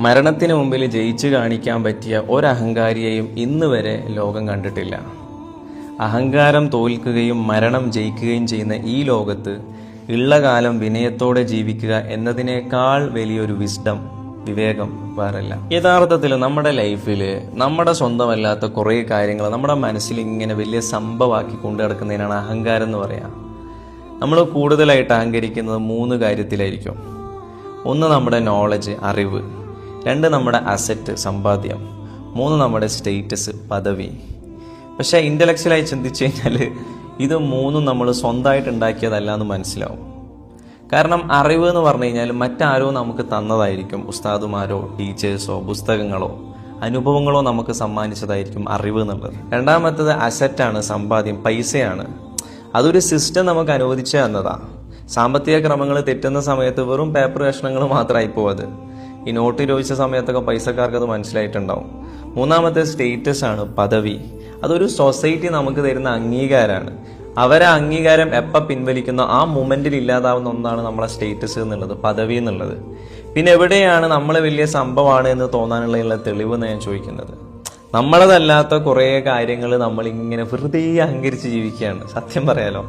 മരണത്തിന് മുമ്പിൽ ജയിച്ചു കാണിക്കാൻ പറ്റിയ ഒരഹങ്കാരിയെയും ഇന്ന് വരെ ലോകം കണ്ടിട്ടില്ല. അഹങ്കാരം തോൽക്കുകയും മരണം ജയിക്കുകയും ചെയ്യുന്ന ഈ ലോകത്ത് ഉള്ള കാലം വിനയത്തോടെ ജീവിക്കുക എന്നതിനേക്കാൾ വലിയൊരു വിവേകം വേറല്ല. യഥാർത്ഥത്തിൽ നമ്മുടെ ലൈഫിൽ നമ്മുടെ സ്വന്തമല്ലാത്ത കുറേ കാര്യങ്ങൾ നമ്മുടെ മനസ്സിൽ ഇങ്ങനെ വലിയ സംഭവമാക്കി കൊണ്ടു നടക്കുന്നതിനാണ് അഹങ്കാരം എന്ന് പറയാം. നമ്മൾ കൂടുതലായിട്ട് അഹങ്കരിക്കുന്നത് 3 കാര്യത്തിലായിരിക്കും. 1 നമ്മുടെ നോളജ്, അറിവ്. 2 നമ്മുടെ അസറ്റ്, സമ്പാദ്യം. 3 നമ്മുടെ സ്റ്റേറ്റസ്, പദവി. പക്ഷേ ഇൻ്റലക്ച്വലായി ചിന്തിച്ചു കഴിഞ്ഞാൽ ഇത് 3 നമ്മൾ സ്വന്തമായിട്ട് ഉണ്ടാക്കിയതല്ല എന്ന് മനസ്സിലാവും. കാരണം അറിവ് എന്ന് പറഞ്ഞു കഴിഞ്ഞാൽ മറ്റാരോ നമുക്ക് തന്നതായിരിക്കും. ഉസ്താദുമാരോ ടീച്ചേഴ്സോ പുസ്തകങ്ങളോ അനുഭവങ്ങളോ നമുക്ക് സമ്മാനിച്ചതായിരിക്കും അറിവ് എന്നുള്ളത്. രണ്ടാമത്തത് അസറ്റാണ്, സമ്പാദ്യം, പൈസയാണ്. അതൊരു സിസ്റ്റം നമുക്ക് അനുവദിച്ചു തന്നതാണ്. സാമ്പത്തിക ക്രമങ്ങൾ തെറ്റുന്ന സമയത്ത് വെറും പേപ്പർ കഷ്ണങ്ങൾ മാത്രമായി പോവത്. ഈ നോട്ട് ചോദിച്ച സമയത്തൊക്കെ പൈസക്കാർക്ക് അത് മനസ്സിലായിട്ടുണ്ടാവും. 3ാമത്തെ സ്റ്റേറ്റസ് ആണ്, പദവി. അതൊരു സൊസൈറ്റി നമുക്ക് തരുന്ന അംഗീകാരമാണ്. അവരെ അംഗീകാരം എപ്പോൾ പിൻവലിക്കുന്നോ ആ മൊമെന്റിൽ ഇല്ലാതാവുന്ന ഒന്നാണ് നമ്മളെ സ്റ്റേറ്റസ് എന്നുള്ളത്, പദവി എന്നുള്ളത്. പിന്നെ എവിടെയാണ് നമ്മൾ വലിയ സംഭവമാണ് എന്ന് തോന്നാനുള്ള തെളിവ് എന്ന് ഞാൻ ചോദിക്കുന്നത്. നമ്മളതല്ലാത്ത കുറേ കാര്യങ്ങൾ നമ്മളിങ്ങനെ വെറുതെ അഹങ്കരിച്ച് ജീവിക്കുകയാണ്. സത്യം പറയാലോ.